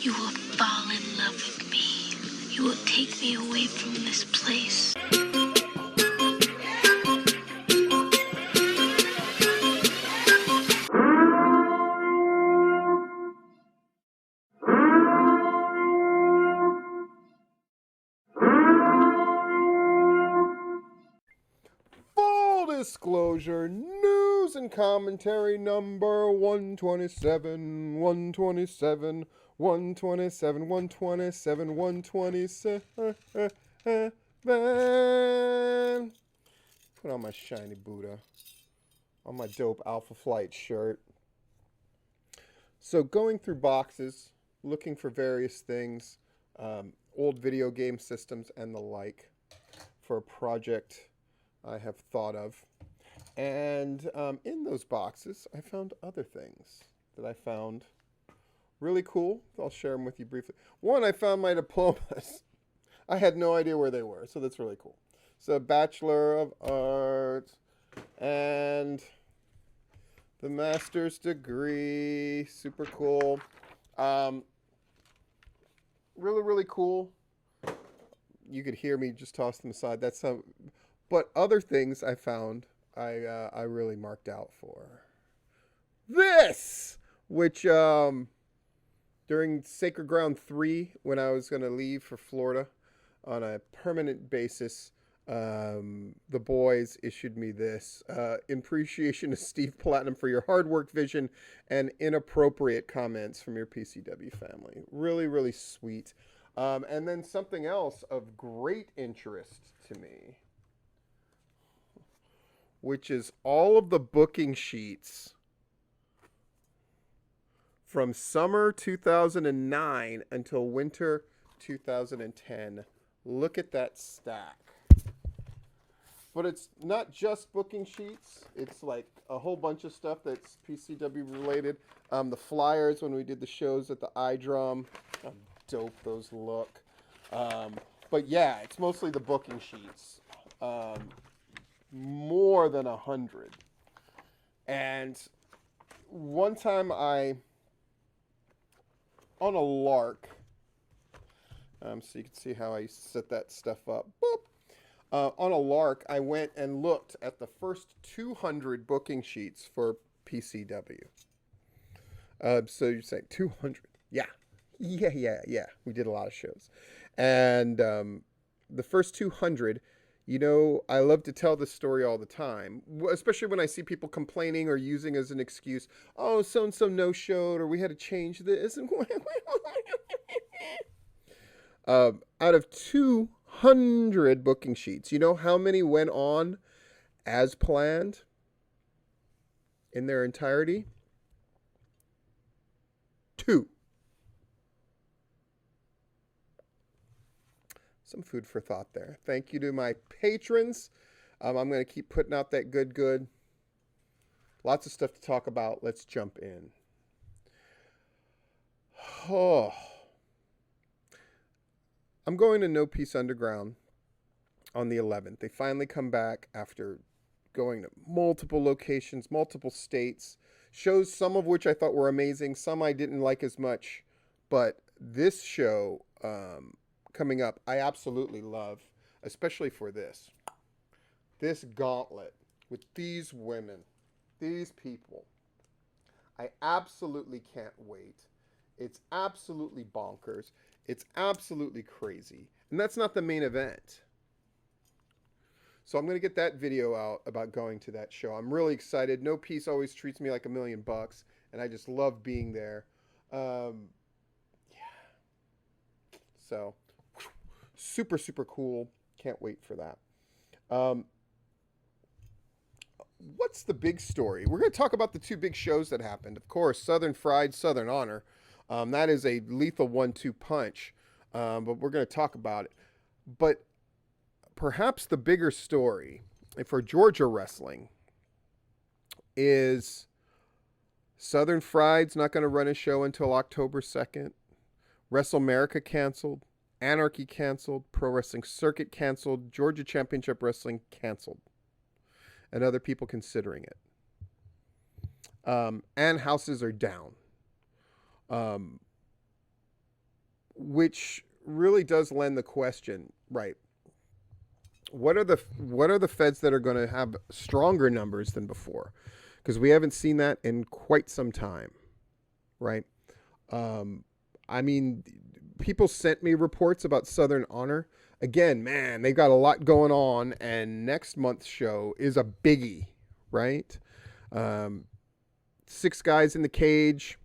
You will fall in love with me. You will take me away from this place. Full disclosure, news and commentary number 127, 127, 127, 127, 127. Put on my shiny Buddha, on my dope Alpha Flight shirt. So going through boxes, looking for various things, old video game systems and the like, for a project I have thought of. And in those boxes, I found other things that I found really cool. I'll share them with you briefly. One, I found my diplomas. I had no idea where they were, so that's really cool. So Bachelor of Arts and the master's degree. Super cool. Really, really cool. You could hear me just toss them aside. That's how... But other things I found I really marked out for. This! Which, during Sacred Ground 3, when I was going to leave for Florida on a permanent basis, the boys issued me this. In appreciation to Steve Platinum for your hard work, vision, and inappropriate comments from your PCW family. Really, really sweet. And then something else of great interest to me, which is all of the booking sheets from summer 2009 until winter 2010. Look at that stack. But it's not just booking sheets. It's like a whole bunch of stuff that's PCW related. The flyers when we did the shows at the iDrum. How dope those look. But yeah, it's mostly the booking sheets. More than 100. And one time on a lark, so you can see how I set that stuff up. Boop. On a lark, I went and looked at the first 200 booking sheets for PCW. So you're saying 200? Yeah. We did a lot of shows. And the first 200, you know, I love to tell this story all the time, especially when I see people complaining or using as an excuse, oh, so-and-so no-showed, or we had to change this. Out of 200 booking sheets, you know how many went on as planned in their entirety? 2. Some food for thought there. Thank you to my patrons. I'm going to keep putting out that good. Lots of stuff to talk about. Let's jump in. Oh. I'm going to No Peace Underground on the 11th. They finally come back after going to multiple locations, multiple states. Shows, some of which I thought were amazing. Some I didn't like as much. But this show... coming up, I absolutely love, especially for this gauntlet with these women, these people. I absolutely can't wait. It's absolutely bonkers. It's absolutely crazy. And that's not the main event. So I'm going to get that video out about going to that show. I'm really excited. No Peace always treats me like $1,000,000, and I just love being there. Yeah. So... super, super cool. Can't wait for that. What's the big story? We're going to talk about the 2 big shows that happened. Of course, Southern Fried, Southern Honor. That is a lethal 1-2 punch. But we're going to talk about it. But perhaps the bigger story for Georgia wrestling is Southern Fried's not going to run a show until October 2nd. WrestleMerica canceled. Anarchy canceled, Pro Wrestling Circuit canceled, Georgia Championship Wrestling canceled, and other people considering it. And houses are down. which really does lend the question, right? What are the feds that are going to have stronger numbers than before? Because we haven't seen that in quite some time, right? I mean, people sent me reports about Southern Honor. Again, man, they've got a lot going on, and next month's show is a biggie, right? 6 guys in the cage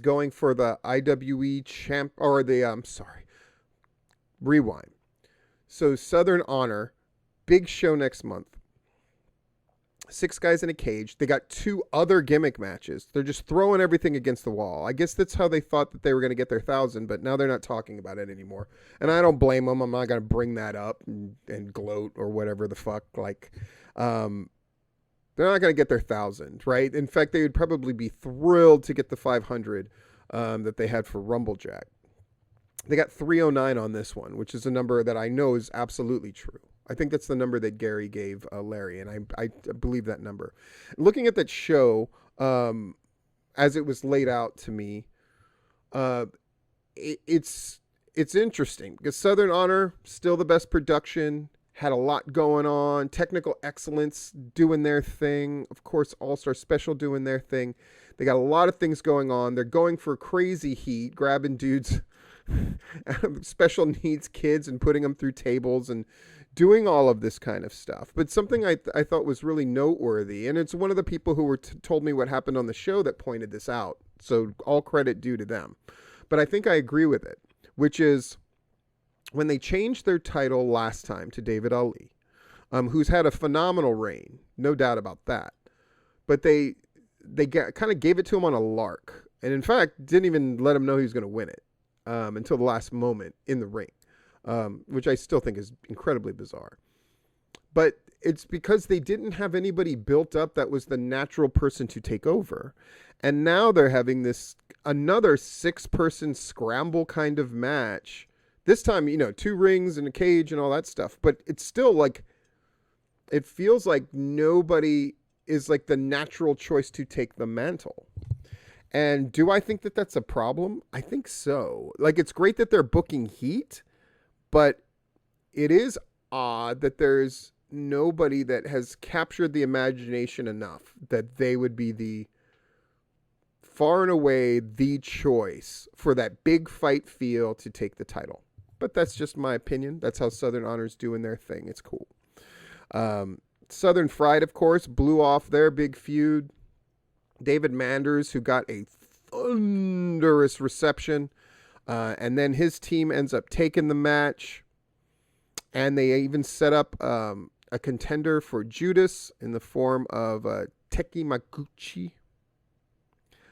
going for the IWE champ, or the, rewind. So Southern Honor, big show next month. 6 guys in a cage. They got 2 other gimmick matches. They're just throwing everything against the wall. I guess that's how they thought that they were going to get their 1,000, but now they're not talking about it anymore. And I don't blame them. I'm not going to bring that up and gloat or whatever the fuck. Like, they're not going to get their 1,000, right? In fact, they would probably be thrilled to get the 500 that they had for Rumblejack. They got 309 on this one, which is a number that I know is absolutely true. I think that's the number that Gary gave Larry, and I believe that number. Looking at that show, as it was laid out to me, it's interesting because Southern Honor, still the best production, had a lot going on, technical excellence doing their thing, of course All-Star Special doing their thing. They got a lot of things going on. They're going for crazy heat, grabbing dudes, special needs kids, and putting them through tables and doing all of this kind of stuff. But something I thought was really noteworthy, and it's one of the people who were told me what happened on the show that pointed this out, so all credit due to them. But I think I agree with it, which is when they changed their title last time to David Ali, who's had a phenomenal reign, no doubt about that. But they kind of gave it to him on a lark, and in fact didn't even let him know he was going to win it until the last moment in the ring. Which I still think is incredibly bizarre. But it's because they didn't have anybody built up that was the natural person to take over. And now they're having another 6-person scramble kind of match. This time, 2 rings and a cage and all that stuff. But it's still like, it feels like nobody is like the natural choice to take the mantle. And do I think that that's a problem? I think so. Like, it's great that they're booking heat. But it is odd that there's nobody that has captured the imagination enough that they would be the far and away the choice for that big fight feel to take the title. But that's just my opinion. That's how Southern Honor's doing their thing. It's cool. Southern Fried, of course, blew off their big feud. David Manders, who got a thunderous reception. And then his team ends up taking the match, and they even set up a contender for Judas in the form of Teki Makuchi.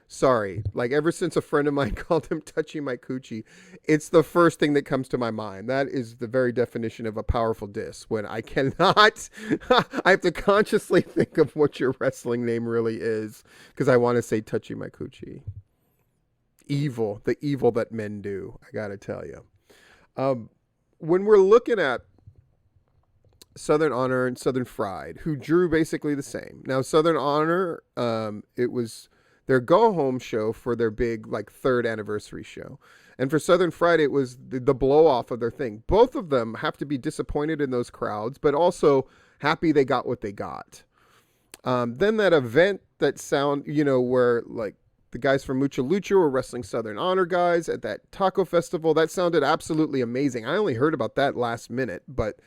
Sorry, like ever since a friend of mine called him Touchy My Coochie, it's the first thing that comes to my mind. That is the very definition of a powerful diss, when I cannot, I have to consciously think of what your wrestling name really is, because I want to say Touchy My Coochie. Evil, the evil that men do, I gotta tell you. When we're looking at Southern Honor and Southern Fried, who drew basically the same. Now, Southern Honor, it was their go-home show for their big, 3rd anniversary show. And for Southern Fried, it was the blow-off of their thing. Both of them have to be disappointed in those crowds, but also happy they got what they got. Then that event that where, the guys from Mucha Lucha were wrestling Southern Honor guys at that taco festival. That sounded absolutely amazing. I only heard about that last minute, but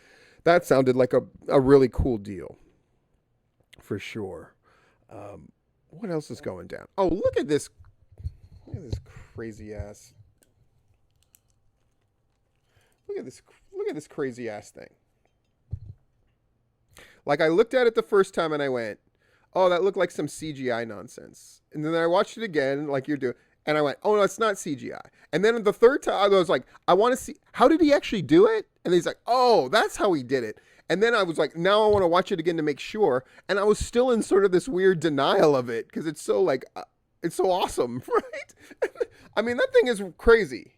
that sounded like a really cool deal. For sure. What else is going down? Oh, look at this. Look at this crazy ass. Look at this crazy ass thing. Like, I looked at it the first time and I went, oh, that looked like some CGI nonsense. And then I watched it again, like you're doing, and I went, oh, no, it's not CGI. And then the third time, I was like, I want to see, how did he actually do it? And he's like, oh, that's how he did it. And then I was like, now I want to watch it again to make sure. And I was still in sort of this weird denial of it, because it's so, it's so awesome, right? I mean, that thing is crazy.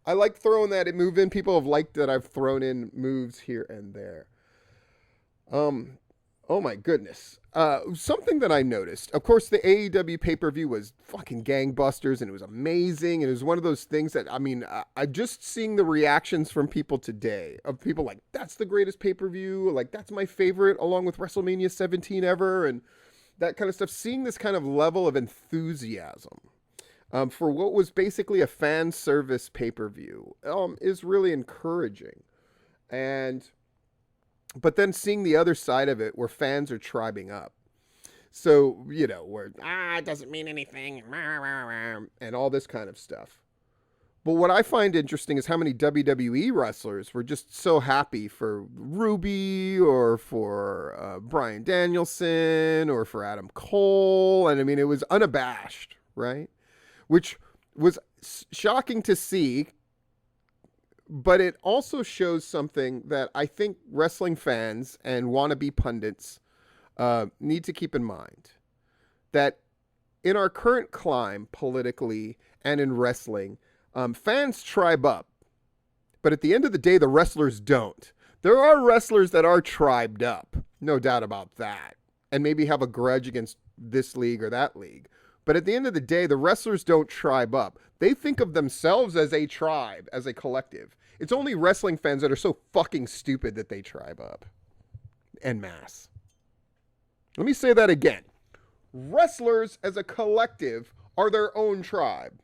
I like throwing that move in. People have liked that I've thrown in moves here and there. Oh my goodness. Something that I noticed, of course, the AEW pay-per-view was fucking gangbusters and it was amazing. And it was one of those things that, I mean, I'm just seeing the reactions from people today of people like, that's the greatest pay-per-view. Like, that's my favorite along with WrestleMania 17 ever. And that kind of stuff. Seeing this kind of level of enthusiasm for what was basically a fan service pay-per-view is really encouraging. But then seeing the other side of it where fans are tribing up. So, where, it doesn't mean anything, and all this kind of stuff. But what I find interesting is how many WWE wrestlers were just so happy for Ruby or for Bryan Danielson or for Adam Cole. And I mean, it was unabashed, right? Which was shocking to see. But it also shows something that I think wrestling fans and wannabe pundits need to keep in mind. That in our current climb, politically and in wrestling, fans tribe up. But at the end of the day, the wrestlers don't. There are wrestlers that are tribed up. No doubt about that. And maybe have a grudge against this league or that league. But at the end of the day, the wrestlers don't tribe up. They think of themselves as a tribe, as a collective. It's only wrestling fans that are so fucking stupid that they tribe up en masse. Let me say that again. Wrestlers as a collective are their own tribe,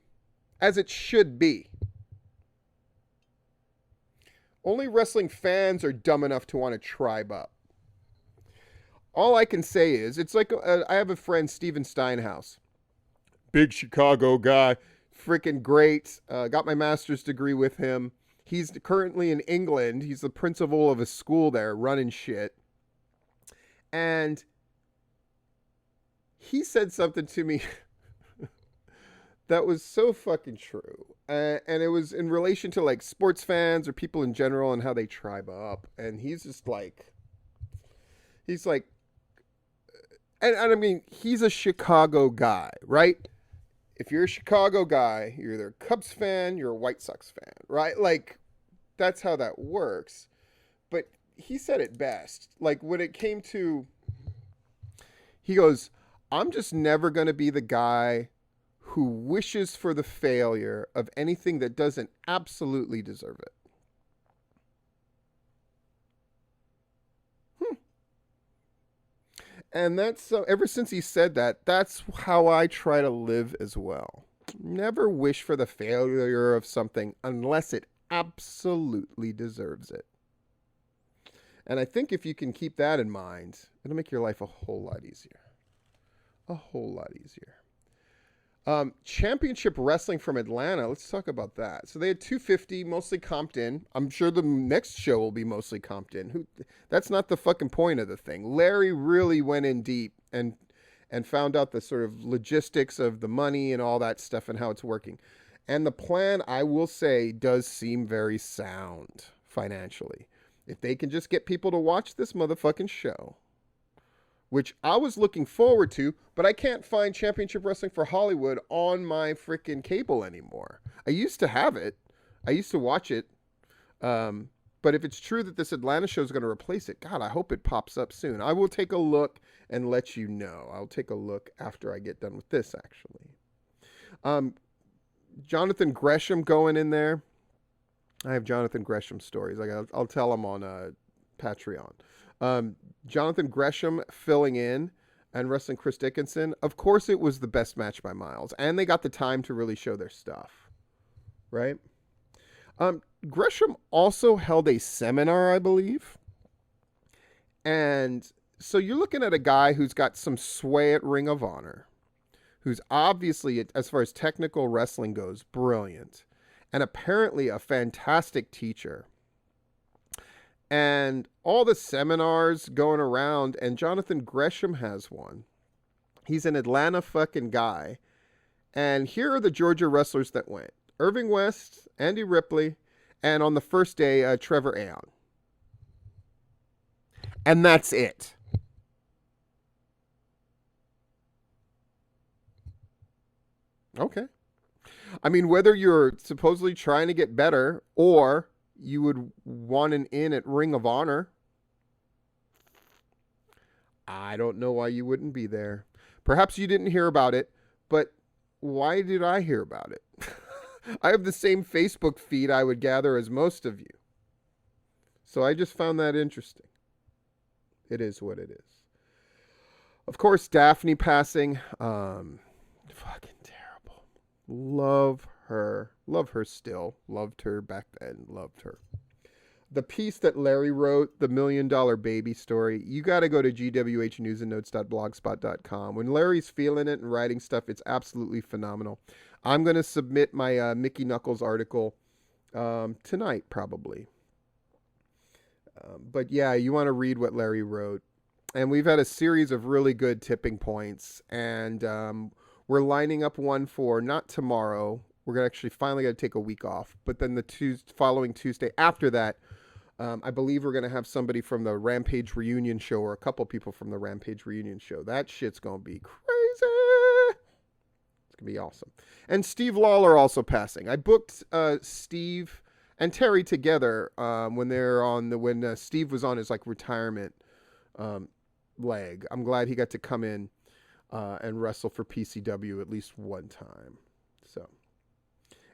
as it should be. Only wrestling fans are dumb enough to want to tribe up. All I can say is, it's like I have a friend, Steven Steinhaus. Big Chicago guy, freaking great. Got my master's degree with him. He's currently in England. He's the principal of a school there, running shit. And he said something to me that was so fucking true. And it was in relation to like sports fans or people in general and how they tribe up. And he's like, and I mean, he's a Chicago guy, right? If you're a Chicago guy, you're either a Cubs fan, you're a White Sox fan, right? Like, that's how that works. But he said it best. Like, when it came to, he goes, I'm just never going to be the guy who wishes for the failure of anything that doesn't absolutely deserve it. And that's ever since he said that, that's how I try to live as well. Never wish for the failure of something unless it absolutely deserves it. And I think if you can keep that in mind, it'll make your life a whole lot easier. A whole lot easier. Championship Wrestling from Atlanta. Let's talk about that. So they had 250, mostly comped in. I'm sure the next show will be mostly comped in. That's not the fucking point of the thing. Larry really went in deep and found out the sort of logistics of the money and all that stuff and how it's working. And the plan, I will say, does seem very sound financially. If they can just get people to watch this motherfucking show, which I was looking forward to, but I can't find Championship Wrestling for Hollywood on my freaking cable anymore. I used to have it. I used to watch it. But if it's true that this Atlanta show is going to replace it, God, I hope it pops up soon. I will take a look and let you know. I'll take a look after I get done with this, actually. Jonathan Gresham going in there. I have Jonathan Gresham stories. I'll tell them on Patreon. Jonathan Gresham filling in and wrestling Chris Dickinson. Of course, it was the best match by miles, and they got the time to really show their stuff, right? Gresham also held a seminar, I believe. And so you're looking at a guy who's got some sway at Ring of Honor, who's obviously, as far as technical wrestling goes, brilliant, and apparently a fantastic teacher. And all the seminars going around, and Jonathan Gresham has one. He's an Atlanta fucking guy. And here are the Georgia wrestlers that went. Irving West, Andy Ripley, and on the first day, Trevor Aeon. And that's it. Okay. I mean, whether you're supposedly trying to get better or you would want an in at Ring of Honor, I don't know why you wouldn't be there. Perhaps you didn't hear about it, but why did I hear about it? I have the same Facebook feed, I would gather, as most of you. So I just found that interesting. It is what it is. Of course, Daphne passing. Fucking terrible. Love her. Love her still. Loved her back then. Loved her. The piece that Larry wrote, the $1 Million Baby story, you got to go to gwhnewsandnotes.blogspot.com. When Larry's feeling it and writing stuff, it's absolutely phenomenal. I'm going to submit my Mickey Knuckles article tonight, probably. But yeah, you want to read what Larry wrote. And we've had a series of really good tipping points. And we're lining up one for not tomorrow. We're actually finally going to take a week off. But then the following Tuesday after that, I believe we're going to have somebody from the Rampage Reunion show, or a couple people from the Rampage Reunion show. That shit's going to be crazy. It's going to be awesome. And Steve Lawler also passing. I booked Steve and Terry together when Steve was on his retirement leg. I'm glad he got to come in and wrestle for PCW at least one time. So.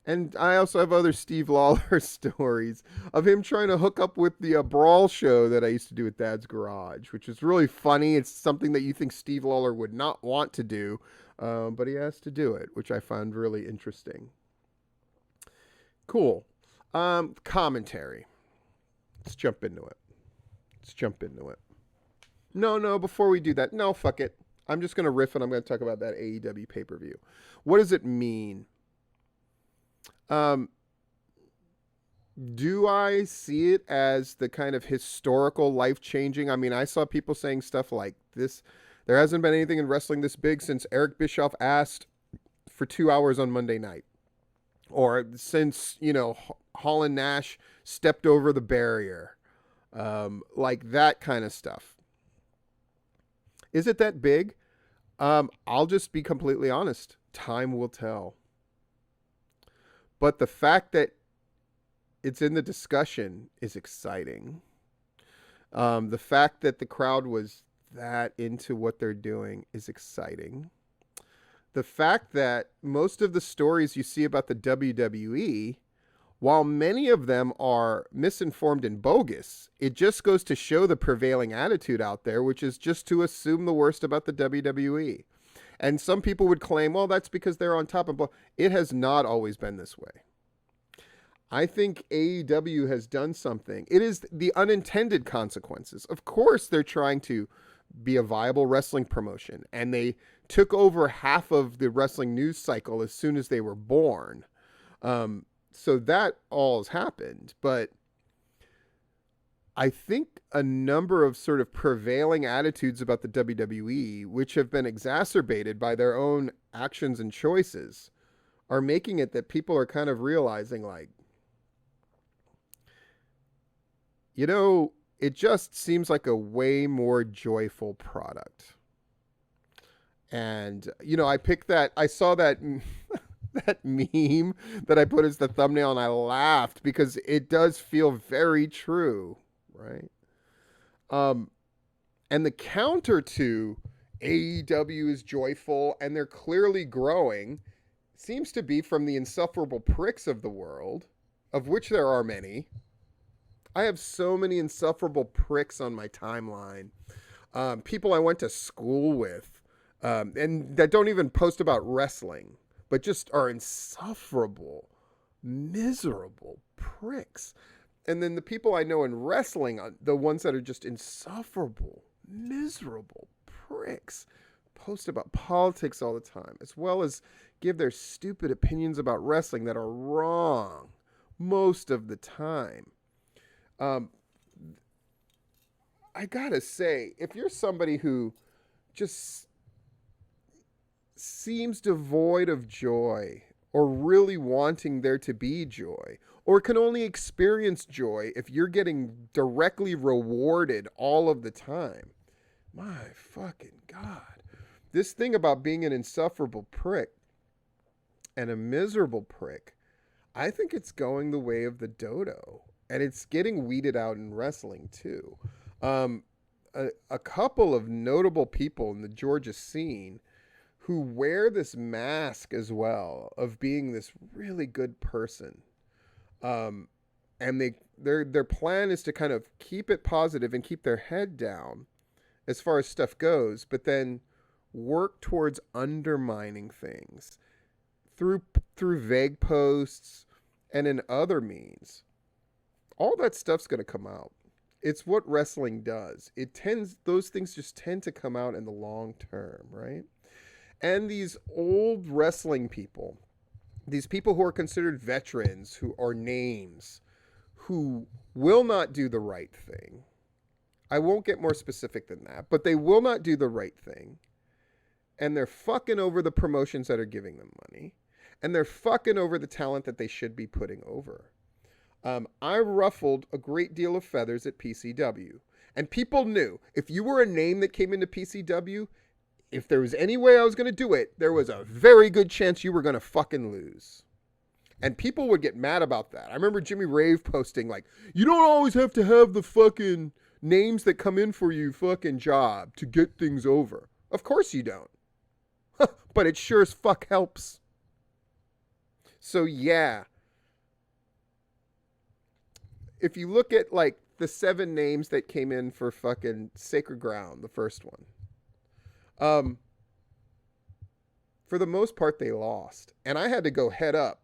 And I also have other Steve Lawler stories of him trying to hook up with the Brawl show that I used to do at Dad's Garage, which is really funny. It's something that you think Steve Lawler would not want to do, but he has to do it, which I found really interesting. Cool. Commentary. Let's jump into it. No, before we do that, no, fuck it. I'm just going to riff and I'm going to talk about that AEW pay-per-view. What does it mean? Do I see it as the kind of historical, life-changing? I mean, I saw people saying stuff like this. There hasn't been anything in wrestling this big since Eric Bischoff asked for 2 hours on Monday night. Or since, Hall and Nash stepped over the barrier. Like that kind of stuff. Is it that big? I'll just be completely honest. Time will tell. But the fact that it's in the discussion is exciting. The fact that the crowd was that into what they're doing is exciting. The fact that most of the stories you see about the WWE, while many of them are misinformed and bogus, it just goes to show the prevailing attitude out there, which is just to assume the worst about the WWE. And some people would claim, well, that's because they're on top of... It has not always been this way. I think AEW has done something. It is the unintended consequences. Of course, they're trying to be a viable wrestling promotion. And they took over half of the wrestling news cycle as soon as they were born. So that all has happened. But I think a number of sort of prevailing attitudes about the WWE, which have been exacerbated by their own actions and choices, are making it that people are kind of realizing it just seems like a way more joyful product. And, I saw that that meme that I put as the thumbnail and I laughed because it does feel very true. Right. And the counter to AEW is joyful and they're clearly growing seems to be from the Insufferable Pricks of the world, of which there are many. I have so many Insufferable Pricks on my timeline. People I went to school with, and that don't even post about wrestling, but just are insufferable, miserable pricks. And then the people I know in wrestling, the ones that are just insufferable, miserable pricks, post about politics all the time, as well as give their stupid opinions about wrestling that are wrong most of the time. I gotta say, if you're somebody who just seems devoid of joy or really wanting there to be joy, or can only experience joy if you're getting directly rewarded all of the time. My fucking God. This thing about being an insufferable prick and a miserable prick, I think it's going the way of the dodo. And it's getting weeded out in wrestling too. a couple of notable people in the Georgia scene who wear this mask as well of being this really good person. And their plan is to kind of keep it positive and keep their head down as far as stuff goes, but then work towards undermining things through vague posts and in other means. All that stuff's going to come out. It's what wrestling does. Those things just tend to come out in the long term, right? And these old wrestling people, these people who are considered veterans, who are names, who will not do the right thing. I won't get more specific than that, but they will not do the right thing. And they're fucking over the promotions that are giving them money. And they're fucking over the talent that they should be putting over. I ruffled a great deal of feathers at PCW. And people knew, if you were a name that came into PCW, if there was any way I was going to do it, there was a very good chance you were going to fucking lose. And people would get mad about that. I remember Jimmy Rave posting like, you don't always have to have the fucking names that come in for you fucking job to get things over. Of course you don't. But it sure as fuck helps. So yeah. If you look at like the 7 names that came in for fucking Sacred Ground, the first one. For the most part, they lost. And I had to go head up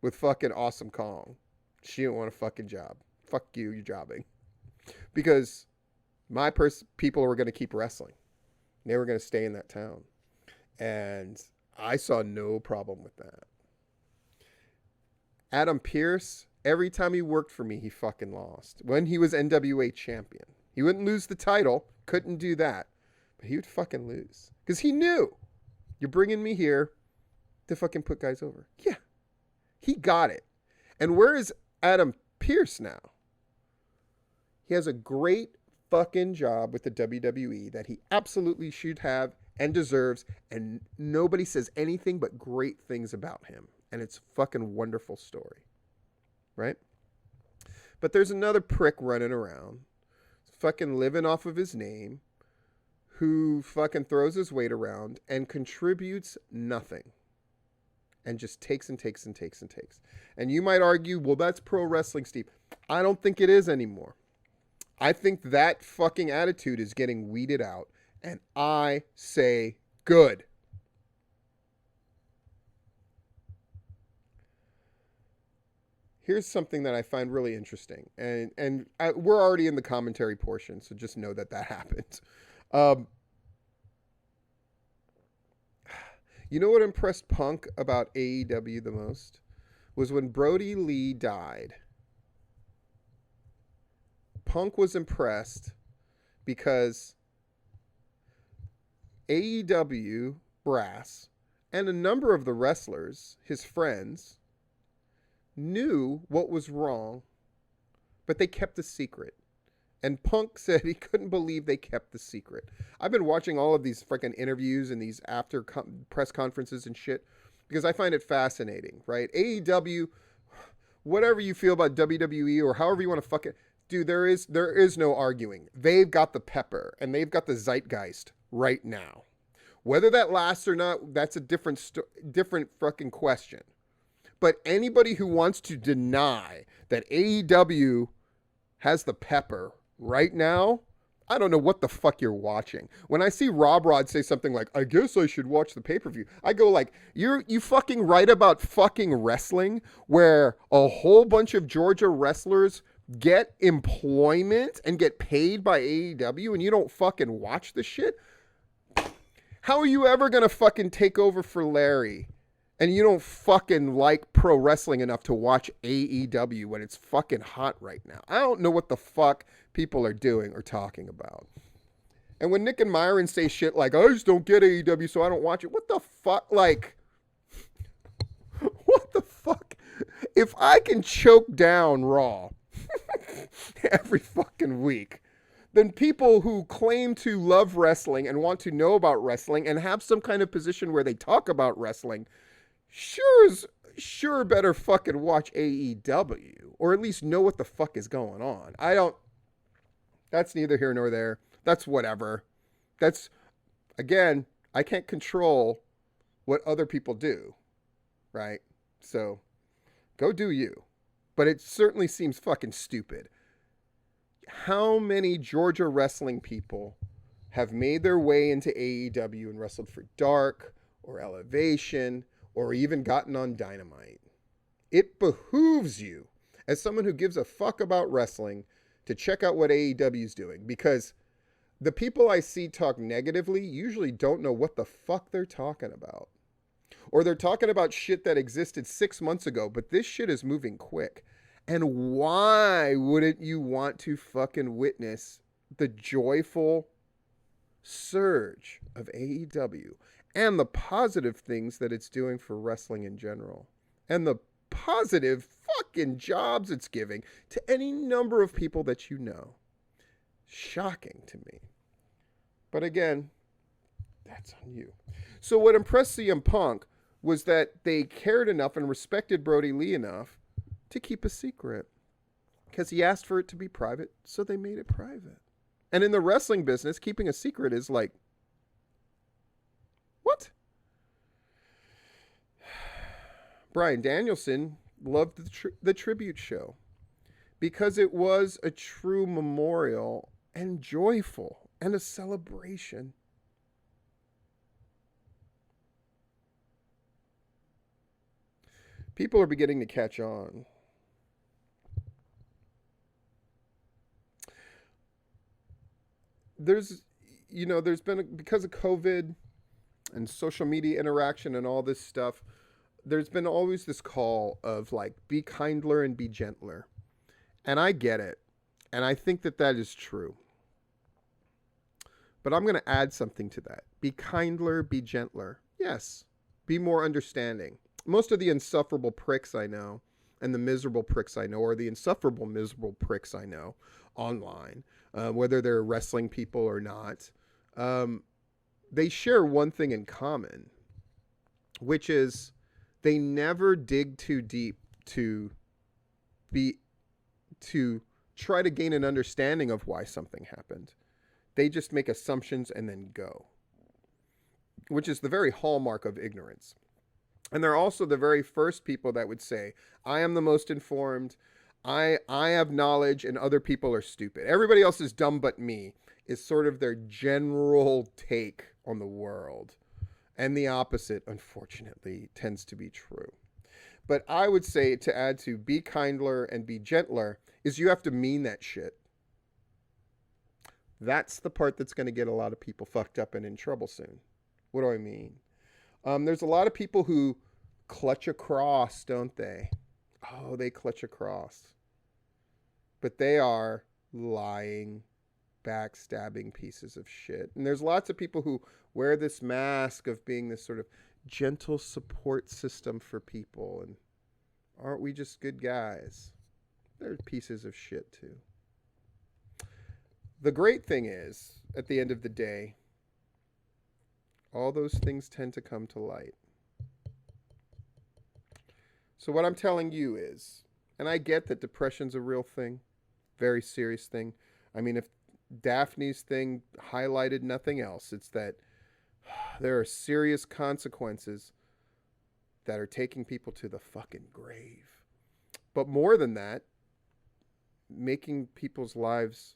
with fucking Awesome Kong. She didn't want a fucking job. Fuck you, you're jobbing. Because my people were going to keep wrestling. They were going to stay in that town. And I saw no problem with that. Adam Pearce, every time he worked for me, he fucking lost. When he was NWA champion. He wouldn't lose the title. Couldn't do that. But he would fucking lose. Because he knew. You're bringing me here to fucking put guys over. Yeah. He got it. And where is Adam Pearce now? He has a great fucking job with the WWE that he absolutely should have and deserves. And nobody says anything but great things about him. And it's a fucking wonderful story. Right? But there's another prick running around. Fucking living off of his name. Who fucking throws his weight around and contributes nothing. And just takes and takes and takes and takes. And you might argue, well, that's pro wrestling, Steve. I don't think it is anymore. I think that fucking attitude is getting weeded out. And I say good. Here's something that I find really interesting. And we're already in the commentary portion, so just know that happened. You know what impressed Punk about AEW the most? Was when Brody Lee died. Punk was impressed because AEW brass and a number of the wrestlers, his friends, knew what was wrong, but they kept the secret. And Punk said he couldn't believe they kept the secret. I've been watching all of these freaking interviews and these after press conferences and shit because I find it fascinating, right? AEW, whatever you feel about WWE or however you want to fuck it, dude, there is no arguing. They've got the pepper and they've got the zeitgeist right now. Whether that lasts or not, that's a different fucking question. But anybody who wants to deny that AEW has the pepper right now, I don't know what the fuck you're watching. When I see Rob Rod say something like, I guess I should watch the pay-per-view, I go like, you fucking right about fucking wrestling where a whole bunch of Georgia wrestlers get employment and get paid by AEW and you don't fucking watch the shit? How are you ever going to fucking take over for Larry? And you don't fucking like pro wrestling enough to watch AEW when it's fucking hot right now. I don't know what the fuck people are doing or talking about. And when Nick and Myron say shit like, I just don't get AEW, so I don't watch it. What the fuck? Like, what the fuck? If I can choke down Raw every fucking week, then people who claim to love wrestling and want to know about wrestling and have some kind of position where they talk about wrestling sure better fucking watch AEW or at least know what the fuck is going on. That's neither here nor there. That's whatever. That's, again, I can't control what other people do, right? So go do you. But it certainly seems fucking stupid. How many Georgia wrestling people have made their way into AEW and wrestled for Dark or Elevation or even gotten on Dynamite? It behooves you, as someone who gives a fuck about wrestling, to check out what AEW is doing, because the people I see talk negatively usually don't know what the fuck they're talking about. Or they're talking about shit that existed 6 months ago, but this shit is moving quick. And why wouldn't you want to fucking witness the joyful surge of AEW and the positive things that it's doing for wrestling in general, and the positive fucking jobs it's giving to any number of people that you know? Shocking to me. But again, that's on you. So what impressed CM Punk was that they cared enough and respected Brody Lee enough to keep a secret, because he asked for it to be private, so they made it private. And in the wrestling business, keeping a secret is like, what? Bryan Danielson loved the tribute show because it was a true memorial and joyful and a celebration. People are beginning to catch on. There's been, because of COVID and social media interaction and all this stuff, there's been always this call of like, be kindler and be gentler. And I get it. And I think that that is true. But I'm going to add something to that. Be kindler, be gentler. Yes. Be more understanding. Most of the insufferable pricks I know, and the miserable pricks I know, or the insufferable miserable pricks I know online, whether they're wrestling people or not, they share one thing in common, which is they never dig too deep to try to gain an understanding of why something happened. They just make assumptions and then go, which is the very hallmark of ignorance. And they're also the very first people that would say, I am the most informed, I have knowledge, and other people are stupid. Everybody else is dumb but me, is sort of their general take on the world. And the opposite, unfortunately, tends to be true. But I would say, to add to be kindler and be gentler, is you have to mean that shit. That's the part that's going to get a lot of people fucked up and in trouble soon. What do I mean? There's a lot of people who clutch a cross, don't they? Oh, they clutch a cross. But they are lying, backstabbing pieces of shit. And there's lots of people who wear this mask of being this sort of gentle support system for people. And aren't we just good guys? They're pieces of shit too. The great thing is, at the end of the day, all those things tend to come to light. So what I'm telling you is, and I get that depression's a real thing, very serious thing. I mean, if Daphne's thing highlighted nothing else, it's that there are serious consequences that are taking people to the fucking grave. But more than that, making people's lives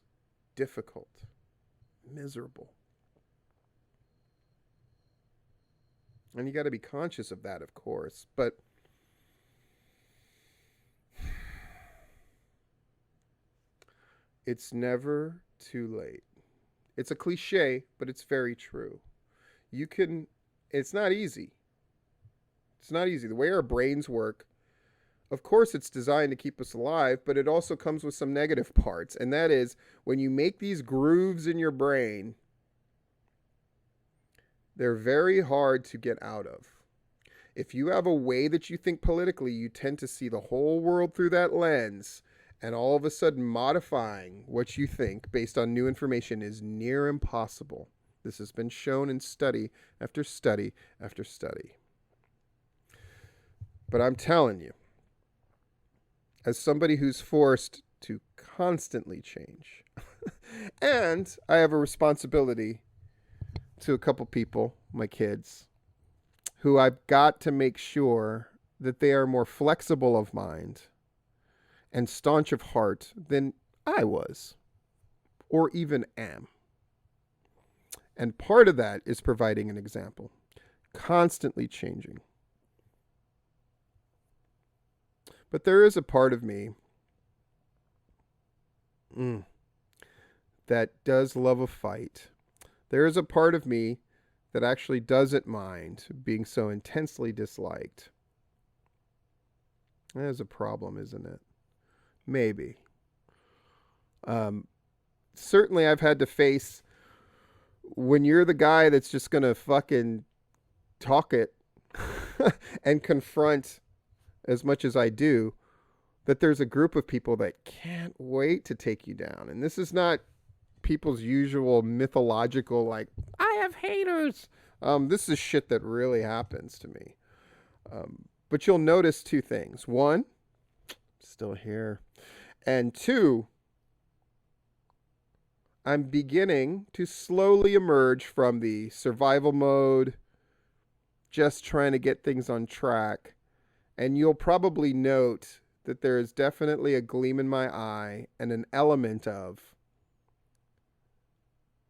difficult, miserable. And you got to be conscious of that, of course. But it's never too late. It's a cliche, but it's very true. It's not easy. It's not easy. The way our brains work, of course, it's designed to keep us alive, but it also comes with some negative parts. And that is, when you make these grooves in your brain, they're very hard to get out of. If you have a way that you think politically, you tend to see the whole world through that lens, and all of a sudden modifying what you think based on new information is near impossible. This has been shown in study after study after study. But I'm telling you, as somebody who's forced to constantly change, And I have a responsibility to a couple people, my kids, who I've got to make sure that they are more flexible of mind and staunch of heart than I was or even am. And part of that is providing an example, constantly changing. But there is a part of me that does love a fight. There is a part of me that actually doesn't mind being so intensely disliked. That is a problem, isn't it? Maybe. Certainly I've had to face when you're the guy that's just going to fucking talk it and confront as much as I do, that there's a group of people that can't wait to take you down. And this is not people's usual mythological, like, I have haters. This is shit that really happens to me. But you'll notice two things. One, still here. And two, I'm beginning to slowly emerge from the survival mode, just trying to get things on track. And you'll probably note that there is definitely a gleam in my eye and an element of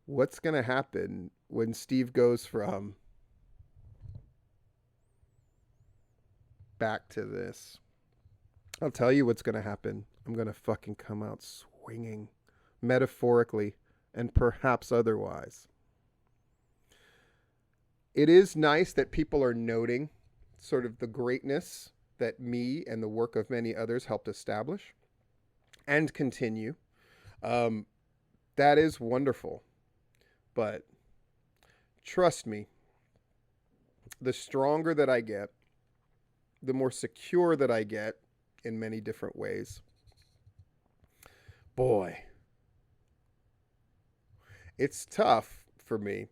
what's going to happen when Steve goes from back to this. I'll tell you what's going to happen. I'm going to fucking come out swinging, metaphorically and perhaps otherwise. It is nice that people are noting sort of the greatness that me and the work of many others helped establish and continue. That is wonderful. But trust me, the stronger that I get, the more secure that I get in many different ways. Boy, it's tough for me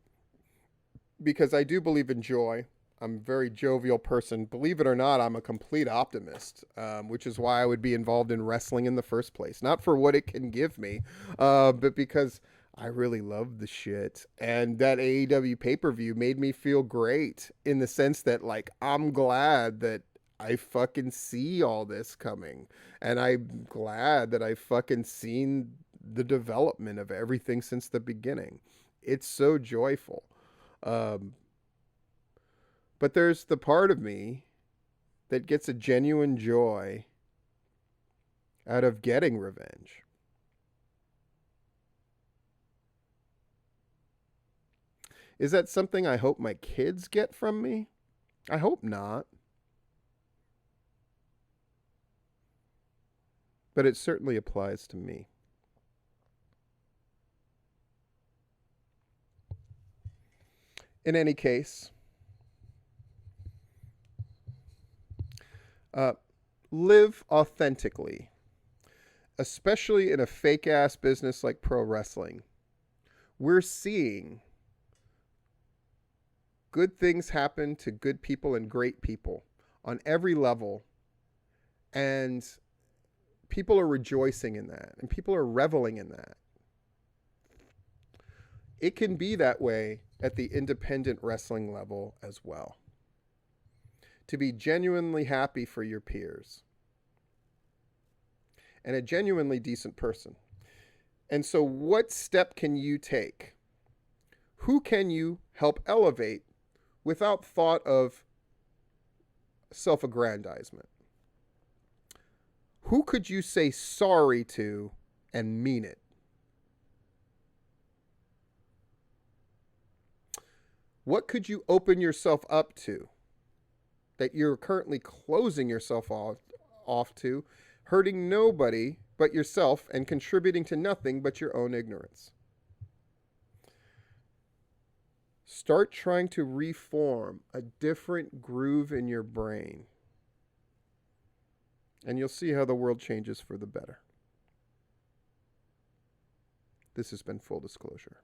because I do believe in joy. I'm a very jovial person. Believe it or not, I'm a complete optimist, which is why I would be involved in wrestling in the first place. Not for what it can give me, but because I really love the shit. And that AEW pay-per-view made me feel great in the sense that, like, I'm glad that I fucking see all this coming. And I'm glad that I fucking seen the development of everything since the beginning. It's so joyful. But there's the part of me that gets a genuine joy out of getting revenge. Is that something I hope my kids get from me? I hope not. But it certainly applies to me. In any case, live authentically, especially in a fake-ass business like pro wrestling. We're seeing good things happen to good people and great people on every level, and people are rejoicing in that, and people are reveling in that. It can be that way at the independent wrestling level as well. To be genuinely happy for your peers and a genuinely decent person. And so what step can you take? Who can you help elevate without thought of self-aggrandizement? Who could you say sorry to and mean it? What could you open yourself up to that you're currently closing yourself off to, hurting nobody but yourself and contributing to nothing but your own ignorance? Start trying to reform a different groove in your brain, and you'll see how the world changes for the better. This has been Full Disclosure.